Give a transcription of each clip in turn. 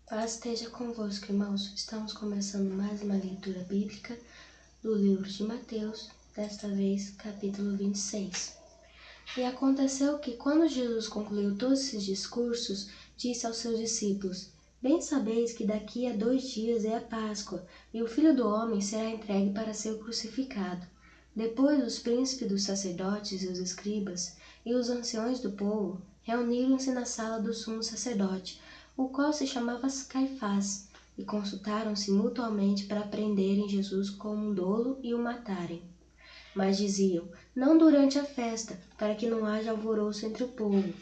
Paz esteja convosco, irmãos. Estamos começando mais uma leitura bíblica do livro de Mateus, desta vez capítulo 26. E aconteceu que, quando Jesus concluiu todos esses discursos, disse aos seus discípulos: Bem sabeis que daqui a 2 dias é a Páscoa, e o Filho do Homem será entregue para ser crucificado. Depois os príncipes dos sacerdotes e os escribas e os anciões do povo reuniram-se na sala do sumo sacerdote, o qual se chamava Caifás, e consultaram-se mutuamente para prenderem Jesus com um dolo e o matarem. Mas diziam: não durante a festa, para que não haja alvoroço entre o povo.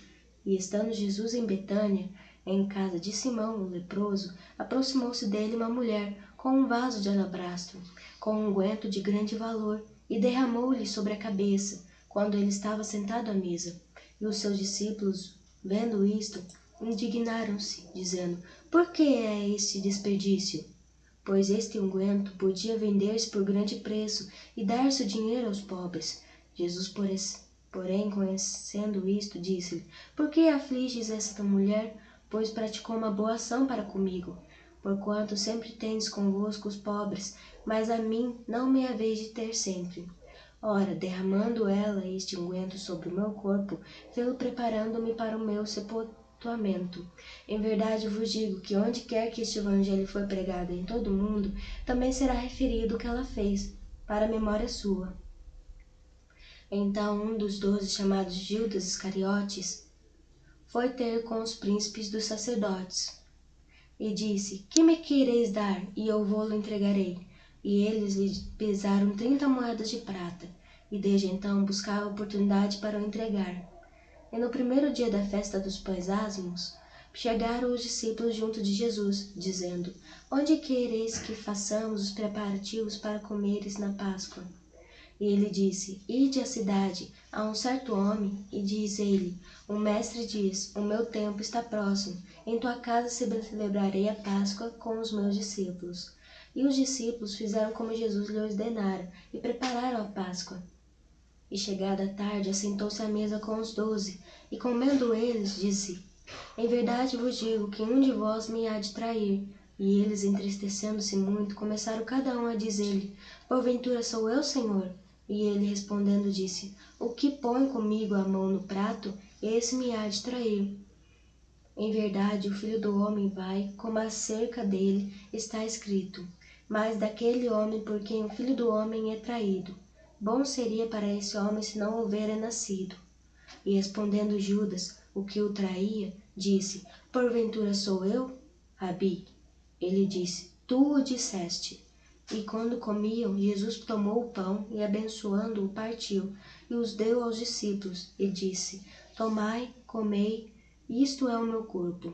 E estando Jesus em Betânia, em casa de Simão, o leproso, aproximou-se dele uma mulher com um vaso de alabastro, com um unguento de grande valor, e derramou-lhe sobre a cabeça, quando ele estava sentado à mesa. E os seus discípulos, vendo isto, indignaram-se, dizendo: por que é este desperdício? Pois este unguento podia vender-se por grande preço e dar-se o dinheiro aos pobres. Jesus, porém, conhecendo isto, disse-lhe: por que afliges esta mulher? Pois praticou uma boa ação para comigo. Porquanto sempre tendes convosco os pobres, mas a mim não me haveis de ter sempre. Ora, derramando ela este unguento sobre o meu corpo, fê-lo preparando-me para o meu sepultamento. Em verdade vos digo que onde quer que este evangelho for pregado em todo o mundo, também será referido o que ela fez, para a memória sua. Então um dos 12, chamado Judas Iscariotes, foi ter com os príncipes dos sacerdotes, e disse: que me quereis dar, e eu vô-lo entregarei? E eles lhe pesaram 30 moedas de prata, e desde então buscava oportunidade para o entregar. E no primeiro dia da festa dos pães asmos, chegaram os discípulos junto de Jesus, dizendo: onde quereis que façamos os preparativos para comeres na Páscoa? E ele disse: ide à cidade, a um certo homem, e diz ele: o mestre diz, o meu tempo está próximo, em tua casa celebrarei a Páscoa com os meus discípulos. E os discípulos fizeram como Jesus lhe ordenara, e prepararam a Páscoa. E chegada a tarde, assentou-se à mesa com os 12, e comendo eles, disse: em verdade vos digo que um de vós me há de trair. E eles, entristecendo-se muito, começaram cada um a dizer-lhe: porventura sou eu, Senhor? E ele respondendo disse: o que põe comigo a mão no prato, esse me há de trair. Em verdade, o Filho do Homem vai, como acerca dele está escrito. Mas daquele homem por quem o Filho do Homem é traído, bom seria para esse homem se não houvera nascido. E respondendo Judas, o que o traía, disse: porventura sou eu, Rabi? Ele disse: tu o disseste. E quando comiam, Jesus tomou o pão e, abençoando-o, partiu, e os deu aos discípulos, e disse: tomai, comei, isto é o meu corpo.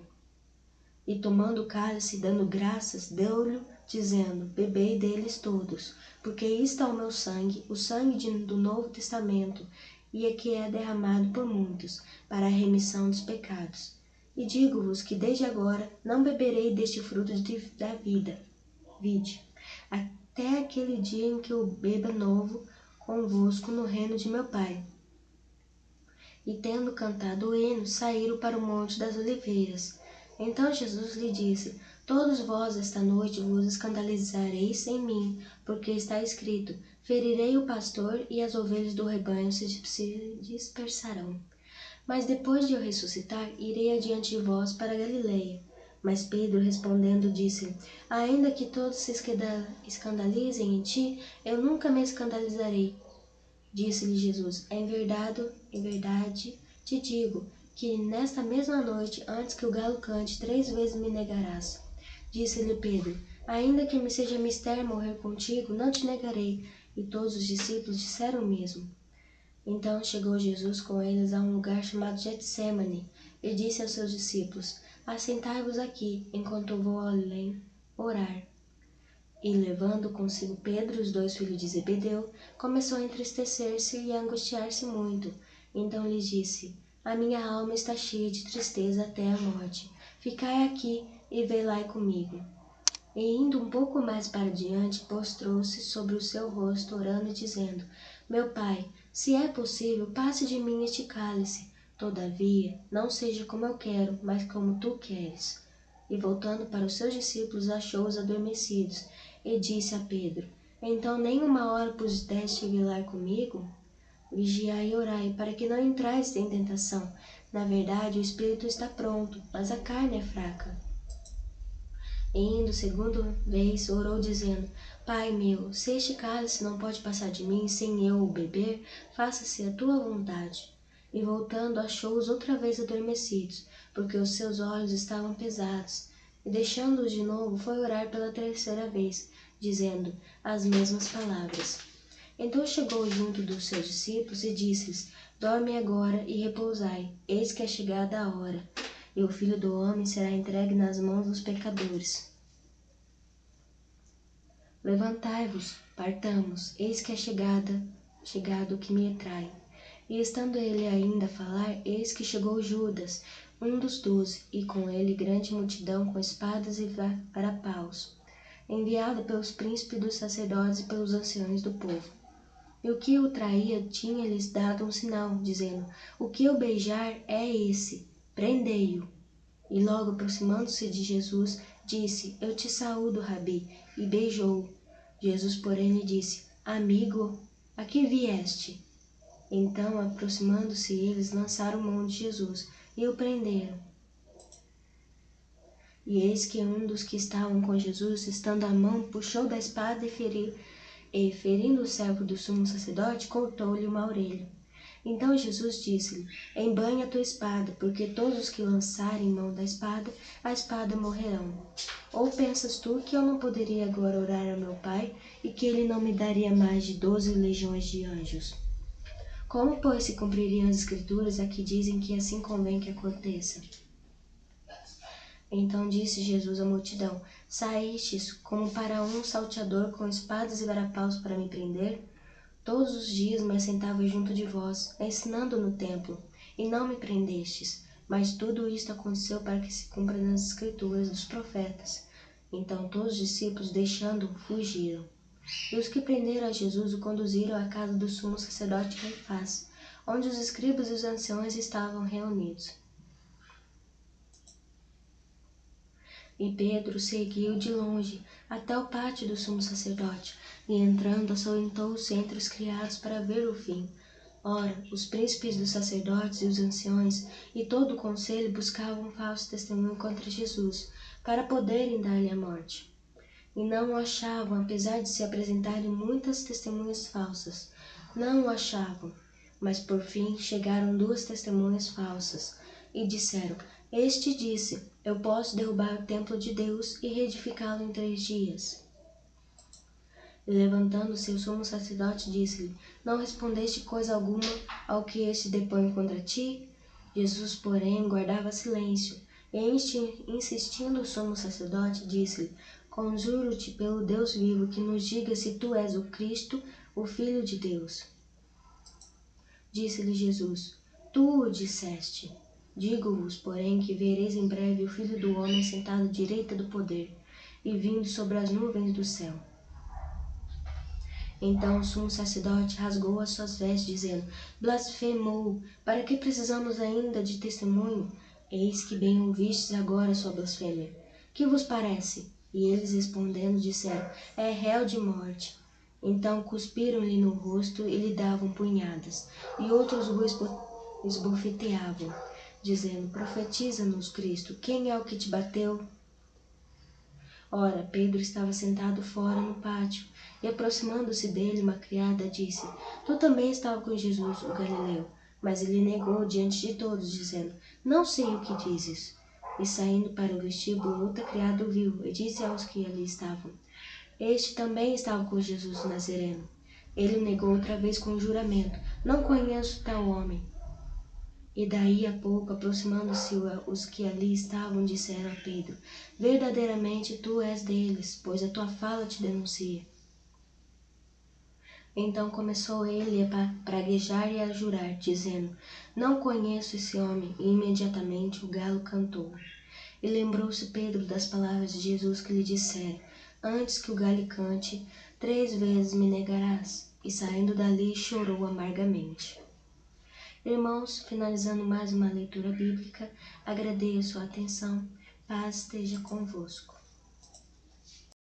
E tomando o cálice, dando graças, deu-lhe, dizendo: bebei deles todos, porque isto é o meu sangue, o sangue do Novo Testamento, e que é derramado por muitos, para a remissão dos pecados. E digo-vos que desde agora não beberei deste fruto da vide, até aquele dia em que eu beba novo convosco no reino de meu Pai. E tendo cantado o hino, saíram para o Monte das Oliveiras. Então Jesus lhe disse: todos vós esta noite vos escandalizareis em mim, porque está escrito: ferirei o pastor e as ovelhas do rebanho se dispersarão. Mas depois de eu ressuscitar, irei adiante de vós para Galileia. Mas Pedro respondendo disse: ainda que todos se escandalizem em ti, eu nunca me escandalizarei. Disse-lhe Jesus: em verdade te digo, que nesta mesma noite, antes que o galo cante, 3 vezes me negarás. Disse-lhe Pedro: ainda que me seja mister morrer contigo, não te negarei. E todos os discípulos disseram o mesmo. Então chegou Jesus com eles a um lugar chamado Getsêmani, e disse aos seus discípulos: assentai-vos aqui, enquanto eu vou além orar. E levando consigo Pedro e os 2 filhos de Zebedeu, começou a entristecer-se e a angustiar-se muito. Então lhes disse: a minha alma está cheia de tristeza até a morte. Ficai aqui e velai comigo. E indo um pouco mais para diante, prostrou-se sobre o seu rosto, orando e dizendo: meu Pai, se é possível, passe de mim este cálice. Todavia, não seja como eu quero, mas como tu queres. e voltando para os seus discípulos achou-os adormecidos, e disse a Pedro: Então nem uma hora pudeste velar comigo? Vigiai e orai, para que não entrais em tentação. Na verdade, o espírito está pronto, mas a carne é fraca. E indo segunda vez, orou dizendo: Pai meu, se este cálice não pode passar de mim sem eu o beber, faça-se a tua vontade. E voltando, achou-os outra vez adormecidos, porque os seus olhos estavam pesados. E deixando-os de novo, foi orar pela terceira vez, dizendo as mesmas palavras. Então chegou junto dos seus discípulos e disse-lhes: Dorme agora e repousai, eis que é chegada a hora, e o Filho do Homem será entregue nas mãos dos pecadores. Levantai-vos, partamos, eis que é chegado o que me trai. E estando ele ainda a falar, eis que chegou Judas, um dos 12, e com ele grande multidão com espadas e varapaus, enviada pelos príncipes dos sacerdotes e pelos anciões do povo. E o que o traía tinha-lhes dado um sinal, dizendo: O que eu beijar é esse, prendei-o. E logo aproximando-se de Jesus, disse: Eu te saúdo, Rabi, e beijou-o. Jesus, porém, lhe disse: Amigo, a que vieste? Então, aproximando-se eles, lançaram mão de Jesus e o prenderam. E eis que um dos que estavam com Jesus, estando à mão, puxou da espada e ferindo o servo do sumo sacerdote, cortou-lhe uma orelha. Então Jesus disse-lhe: Embainha a tua espada, porque todos os que lançarem mão da espada, a espada morrerão. Ou pensas tu que eu não poderia agora orar ao meu Pai, e que ele não me daria mais de 12 legiões de anjos? Como, pois, se cumpririam as escrituras a que dizem que assim convém que aconteça? Então disse Jesus à multidão: Saístes como para um salteador com espadas e varapaus para me prender? Todos os dias me assentava junto de vós, ensinando no templo, e não me prendestes. Mas tudo isto aconteceu para que se cumpra nas escrituras dos profetas. Então todos os discípulos, deixando-o, fugiram. E os que prenderam a Jesus o conduziram à casa do sumo sacerdote Caifás, onde os escribas e os anciãos estavam reunidos. E Pedro seguiu de longe até o pátio do sumo sacerdote, e entrando, assentou-se entre os criados para ver o fim. Ora, os príncipes dos sacerdotes e os anciões e todo o conselho buscavam um falso testemunho contra Jesus, para poderem dar-lhe a morte. E não o achavam, apesar de se apresentarem muitas testemunhas falsas. Não o achavam, mas por fim chegaram 2 testemunhas falsas, e disseram: Este disse: Eu posso derrubar o templo de Deus e reedificá-lo em 3 dias. E levantando-se o sumo sacerdote, disse-lhe: Não respondeste coisa alguma ao que este depõe contra ti? Jesus, porém, guardava silêncio. E insistindo o sumo sacerdote, disse-lhe: Conjuro-te pelo Deus vivo que nos diga se tu és o Cristo, o Filho de Deus. Disse-lhe Jesus: Tu o disseste. Digo-vos, porém, que vereis em breve o Filho do Homem sentado à direita do poder, e vindo sobre as nuvens do céu. Então o sumo sacerdote rasgou as suas vestes, dizendo: Blasfemou! Para que precisamos ainda de testemunho? Eis que bem ouvistes agora sua blasfêmia. Que vos parece? E eles respondendo disseram: É réu de morte. Então cuspiram-lhe no rosto e lhe davam punhadas, e outros o esbofeteavam, dizendo: Profetiza-nos, Cristo, quem é o que te bateu? Ora, Pedro estava sentado fora no pátio, e aproximando-se dele uma criada disse: Tu também estavas com Jesus, o Galileu. Mas ele negou diante de todos, dizendo: Não sei o que dizes. E saindo para o vestíbulo, outra criada o viu, e disse aos que ali estavam: Este também estava com Jesus o Nazareno. Ele negou outra vez com juramento: Não conheço tal homem. E daí a pouco, aproximando-se os que ali estavam, disseram a Pedro: Verdadeiramente tu és deles, pois a tua fala te denuncia. Então começou ele a praguejar e a jurar, dizendo: Não conheço esse homem. E imediatamente o galo cantou. E lembrou-se Pedro das palavras de Jesus que lhe dissera: Antes que o galo cante, 3 vezes me negarás. E saindo dali chorou amargamente. Irmãos, finalizando mais uma leitura bíblica, agradeço a atenção. paz esteja convosco.